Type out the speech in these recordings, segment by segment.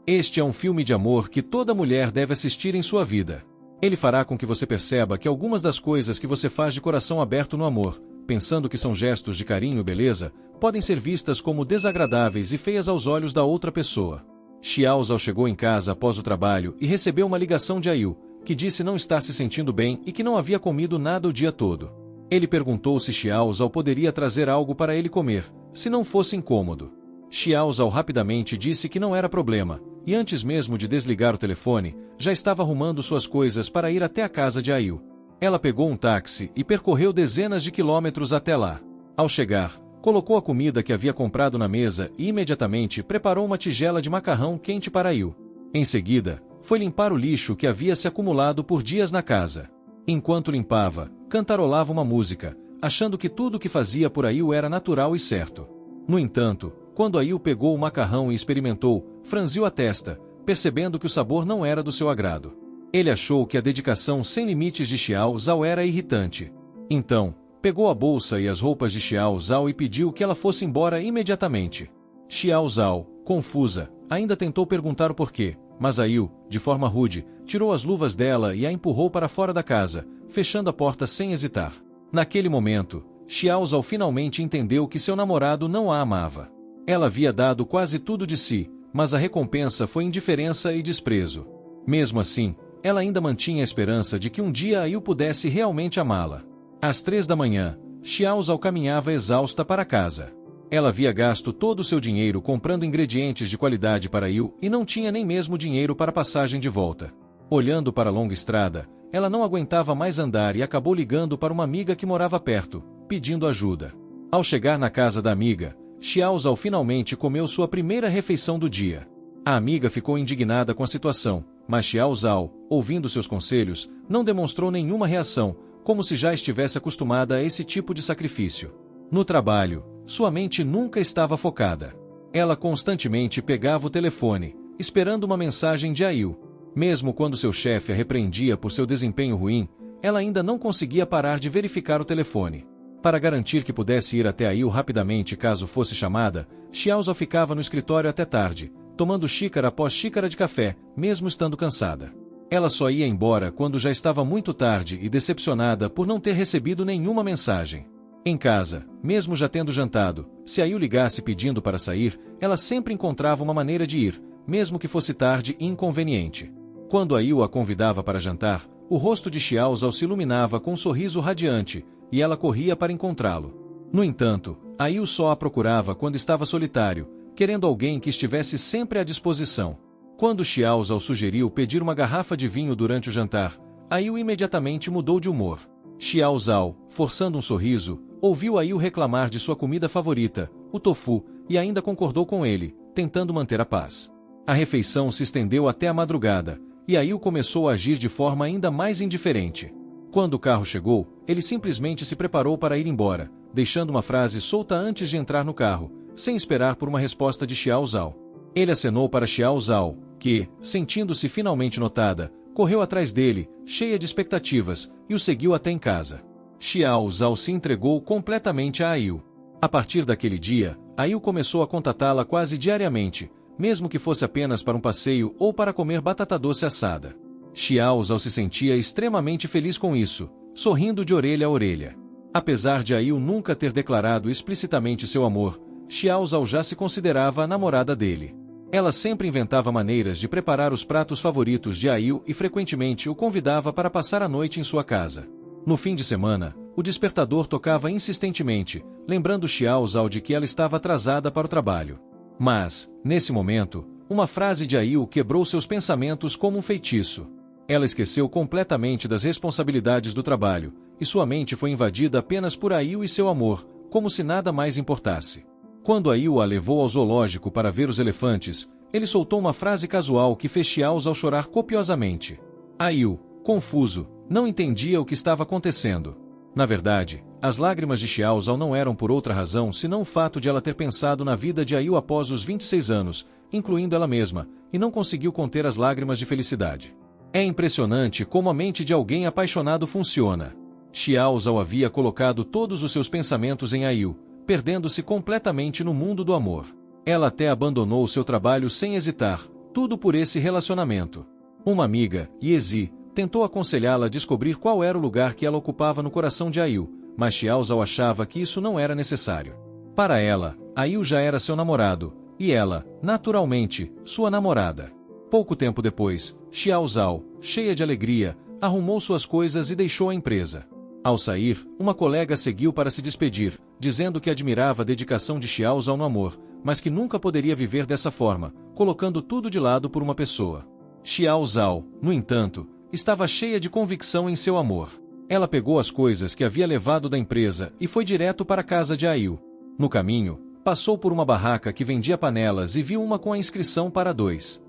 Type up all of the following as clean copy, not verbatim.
Este é um filme de amor que toda mulher deve assistir em sua vida. Ele fará com que você perceba que algumas das coisas que você faz de coração aberto no amor, pensando que são gestos de carinho e beleza, podem ser vistas como desagradáveis e feias aos olhos da outra pessoa. Xiao Zhao chegou em casa após o trabalho e recebeu uma ligação de Ayu, que disse não estar se sentindo bem e que não havia comido nada o dia todo. Ele perguntou se Xiao Zhao poderia trazer algo para ele comer, se não fosse incômodo. Xiao Zhao rapidamente disse que não era problema, e antes mesmo de desligar o telefone, já estava arrumando suas coisas para ir até a casa de Ayu. Ela pegou um táxi e percorreu dezenas de quilômetros até lá. Ao chegar, colocou a comida que havia comprado na mesa e imediatamente preparou uma tigela de macarrão quente para Ayu. Em seguida, foi limpar o lixo que havia se acumulado por dias na casa. Enquanto limpava, cantarolava uma música, achando que tudo o que fazia por Ayu era natural e certo. No entanto, quando Ayu pegou o macarrão e experimentou, franziu a testa, percebendo que o sabor não era do seu agrado. Ele achou que a dedicação sem limites de Xiao Zhao era irritante. Então, pegou a bolsa e as roupas de Xiao Zhao e pediu que ela fosse embora imediatamente. Xiao Zhao, confusa, ainda tentou perguntar o porquê, mas Ayu, de forma rude, tirou as luvas dela e a empurrou para fora da casa, fechando a porta sem hesitar. Naquele momento, Xiao Zhao finalmente entendeu que seu namorado não a amava. Ela havia dado quase tudo de si, mas a recompensa foi indiferença e desprezo. Mesmo assim, ela ainda mantinha a esperança de que um dia Ayu pudesse realmente amá-la. Às 3 da manhã, Xiao Zhao caminhava exausta para casa. Ela havia gasto todo o seu dinheiro comprando ingredientes de qualidade para Ayu e não tinha nem mesmo dinheiro para a passagem de volta. Olhando para a longa estrada, ela não aguentava mais andar e acabou ligando para uma amiga que morava perto, pedindo ajuda. Ao chegar na casa da amiga, Xiao Zhao finalmente comeu sua primeira refeição do dia. A amiga ficou indignada com a situação, mas Xiao Zhao, ouvindo seus conselhos, não demonstrou nenhuma reação, como se já estivesse acostumada a esse tipo de sacrifício. No trabalho, sua mente nunca estava focada. Ela constantemente pegava o telefone, esperando uma mensagem de Ayu. Mesmo quando seu chefe a repreendia por seu desempenho ruim, ela ainda não conseguia parar de verificar o telefone. Para garantir que pudesse ir até Ayu rapidamente caso fosse chamada, Xiao Zhao ficava no escritório até tarde, tomando xícara após xícara de café, mesmo estando cansada. Ela só ia embora quando já estava muito tarde e decepcionada por não ter recebido nenhuma mensagem. Em casa, mesmo já tendo jantado, se Ayu ligasse pedindo para sair, ela sempre encontrava uma maneira de ir, mesmo que fosse tarde e inconveniente. Quando Ayu a convidava para jantar, o rosto de Xiao Zhao se iluminava com um sorriso radiante, e ela corria para encontrá-lo. No entanto, Ayu só a procurava quando estava solitário, querendo alguém que estivesse sempre à disposição. Quando Xiao Zhao sugeriu pedir uma garrafa de vinho durante o jantar, Ayu imediatamente mudou de humor. Xiao Zhao, forçando um sorriso, ouviu Ayu reclamar de sua comida favorita, o tofu, e ainda concordou com ele, tentando manter a paz. A refeição se estendeu até a madrugada, e Ayu começou a agir de forma ainda mais indiferente. Quando o carro chegou, ele simplesmente se preparou para ir embora, deixando uma frase solta antes de entrar no carro, sem esperar por uma resposta de Xiao Zhao. Ele acenou para Xiao Zhao, que, sentindo-se finalmente notada, correu atrás dele, cheia de expectativas, e o seguiu até em casa. Xiao Zhao se entregou completamente a Ayu. A partir daquele dia, Ayu começou a contatá-la quase diariamente, mesmo que fosse apenas para um passeio ou para comer batata doce assada. Xiao Zhao se sentia extremamente feliz com isso, sorrindo de orelha a orelha. Apesar de Ayu nunca ter declarado explicitamente seu amor, Xiao Zhao já se considerava a namorada dele. Ela sempre inventava maneiras de preparar os pratos favoritos de Ayu e frequentemente o convidava para passar a noite em sua casa. No fim de semana, o despertador tocava insistentemente, lembrando Xiao Zhao de que ela estava atrasada para o trabalho. Mas, nesse momento, uma frase de Ayu quebrou seus pensamentos como um feitiço. Ela esqueceu completamente das responsabilidades do trabalho, e sua mente foi invadida apenas por Ayu e seu amor, como se nada mais importasse. Quando Ayu a levou ao zoológico para ver os elefantes, ele soltou uma frase casual que fez Xiao Zhao chorar copiosamente. Ayu, confuso, não entendia o que estava acontecendo. Na verdade, as lágrimas de Xiao Zhao não eram por outra razão senão o fato de ela ter pensado na vida de Ayu após os 26 anos, incluindo ela mesma, e não conseguiu conter as lágrimas de felicidade. É impressionante como a mente de alguém apaixonado funciona. Xiao Zhao havia colocado todos os seus pensamentos em Ayu, perdendo-se completamente no mundo do amor. Ela até abandonou seu trabalho sem hesitar, tudo por esse relacionamento. Uma amiga, Yezi, tentou aconselhá-la a descobrir qual era o lugar que ela ocupava no coração de Ail, mas Xiao Zhao achava que isso não era necessário. Para ela, Ail já era seu namorado, e ela, naturalmente, sua namorada. Pouco tempo depois, Xiao Zhao, cheia de alegria, arrumou suas coisas e deixou a empresa. Ao sair, uma colega seguiu para se despedir, dizendo que admirava a dedicação de Xiao Zhao no amor, mas que nunca poderia viver dessa forma, colocando tudo de lado por uma pessoa. Xiao Zhao, no entanto, estava cheia de convicção em seu amor. Ela pegou as coisas que havia levado da empresa e foi direto para a casa de Ail. No caminho, passou por uma barraca que vendia panelas e viu uma com a inscrição para 2.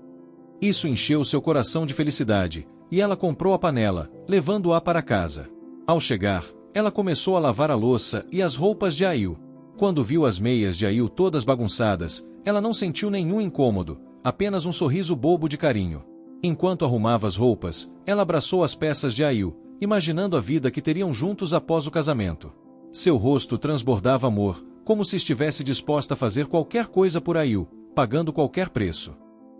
Isso encheu seu coração de felicidade, e ela comprou a panela, levando-a para casa. Ao chegar, ela começou a lavar a louça e as roupas de Ail. Quando viu as meias de Ail todas bagunçadas, ela não sentiu nenhum incômodo, apenas um sorriso bobo de carinho. Enquanto arrumava as roupas, ela abraçou as peças de Ail, imaginando a vida que teriam juntos após o casamento. Seu rosto transbordava amor, como se estivesse disposta a fazer qualquer coisa por Ail, pagando qualquer preço.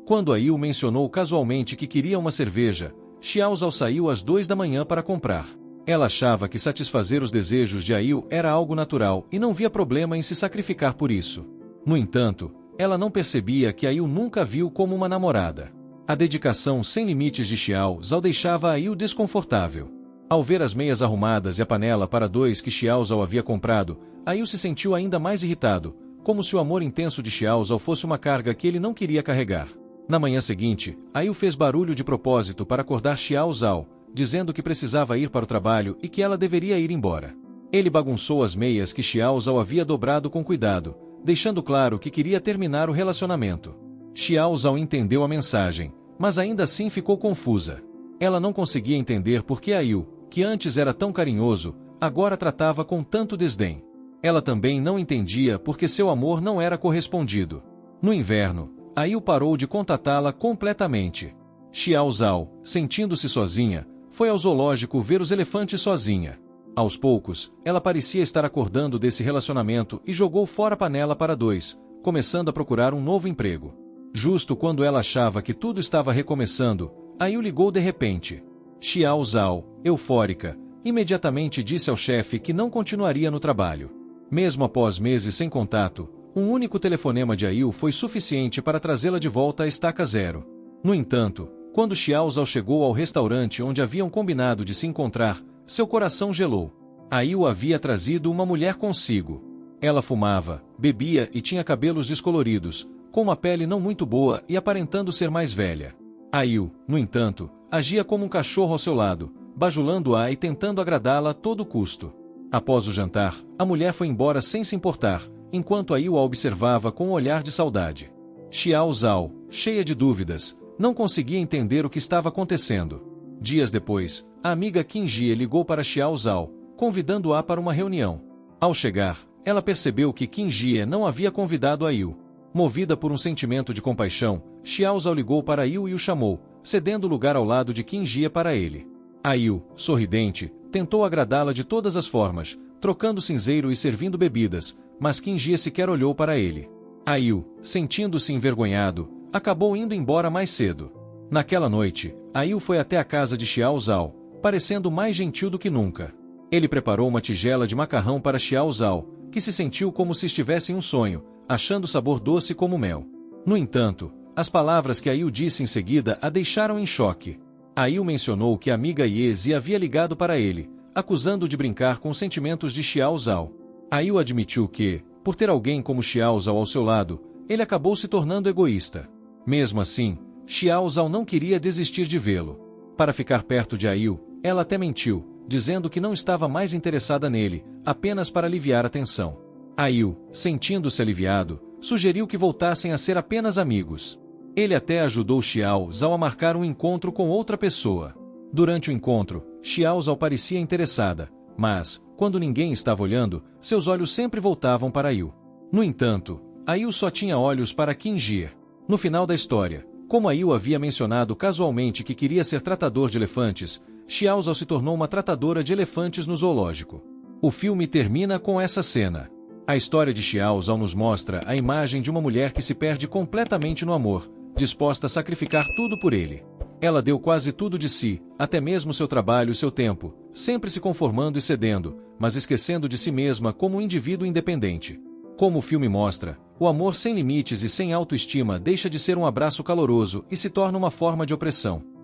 Quando Ail mencionou casualmente que queria uma cerveja, Xiao Zhao saiu às 2 da manhã para comprar. Ela achava que satisfazer os desejos de Ail era algo natural e não via problema em se sacrificar por isso. No entanto, ela não percebia que Ail nunca a viu como uma namorada. A dedicação sem limites de Xiao Zhao deixava Ail desconfortável. Ao ver as meias arrumadas e a panela para 2 que Xiao Zhao havia comprado, Ail se sentiu ainda mais irritado, como se o amor intenso de Xiao Zhao fosse uma carga que ele não queria carregar. Na manhã seguinte, Ail fez barulho de propósito para acordar Xiao Zhao, dizendo que precisava ir para o trabalho e que ela deveria ir embora. Ele bagunçou as meias que Xiao Zhao havia dobrado com cuidado, deixando claro que queria terminar o relacionamento. Xiao Zhao entendeu a mensagem, mas ainda assim ficou confusa. Ela não conseguia entender por que Ail, que antes era tão carinhoso, agora tratava com tanto desdém. Ela também não entendia por que seu amor não era correspondido. No inverno, Ail parou de contatá-la completamente. Xiao Zhao, sentindo-se sozinha, foi ao zoológico ver os elefantes sozinha. Aos poucos, ela parecia estar acordando desse relacionamento e jogou fora a panela para 2, começando a procurar um novo emprego. Justo quando ela achava que tudo estava recomeçando, Ail ligou de repente. Xiao Zhao, eufórica, imediatamente disse ao chefe que não continuaria no trabalho. Mesmo após meses sem contato, um único telefonema de Ail foi suficiente para trazê-la de volta à estaca zero. No entanto, quando Xiao Zhao chegou ao restaurante onde haviam combinado de se encontrar, seu coração gelou. Ail havia trazido uma mulher consigo. Ela fumava, bebia e tinha cabelos descoloridos, com uma pele não muito boa e aparentando ser mais velha. Ail, no entanto, agia como um cachorro ao seu lado, bajulando-a e tentando agradá-la a todo custo. Após o jantar, a mulher foi embora sem se importar, enquanto Ail a observava com um olhar de saudade. Xiao Zhao, cheia de dúvidas, não conseguia entender o que estava acontecendo. Dias depois, a amiga Qin Jie ligou para Xiao Zhao, convidando-a para uma reunião. Ao chegar, ela percebeu que Qin Jie não havia convidado Ail. Movida por um sentimento de compaixão, Xiao Zhao ligou para Ail e o chamou, cedendo lugar ao lado de Qin Jie para ele. Ail, sorridente, tentou agradá-la de todas as formas, trocando cinzeiro e servindo bebidas, mas Qin Jie sequer olhou para ele. Ail, sentindo-se envergonhado, acabou indo embora mais cedo. Naquela noite, Ail foi até a casa de Xiao Zhao, parecendo mais gentil do que nunca. Ele preparou uma tigela de macarrão para Xiao Zhao, que se sentiu como se estivesse em um sonho, achando o sabor doce como mel. No entanto, as palavras que Ail disse em seguida a deixaram em choque. Ail mencionou que a amiga Yezi havia ligado para ele, acusando-o de brincar com os sentimentos de Xiao Zhao. Ail admitiu que, por ter alguém como Xiao Zhao ao seu lado, ele acabou se tornando egoísta. Mesmo assim, Xiao Zhao não queria desistir de vê-lo. Para ficar perto de Ail, ela até mentiu, dizendo que não estava mais interessada nele, apenas para aliviar a tensão. Ail, sentindo-se aliviado, sugeriu que voltassem a ser apenas amigos. Ele até ajudou Xiao Zhao a marcar um encontro com outra pessoa. Durante o encontro, Xiao Zhao parecia interessada, mas, quando ninguém estava olhando, seus olhos sempre voltavam para Ail. No entanto, Ail só tinha olhos para Qin Jie. No final da história, como Ail havia mencionado casualmente que queria ser tratador de elefantes, Xiao Zhao se tornou uma tratadora de elefantes no zoológico. O filme termina com essa cena. A história de Xiao Zhao nos mostra a imagem de uma mulher que se perde completamente no amor, disposta a sacrificar tudo por ele. Ela deu quase tudo de si, até mesmo seu trabalho e seu tempo, sempre se conformando e cedendo, mas esquecendo de si mesma como um indivíduo independente. Como o filme mostra, o amor sem limites e sem autoestima deixa de ser um abraço caloroso e se torna uma forma de opressão.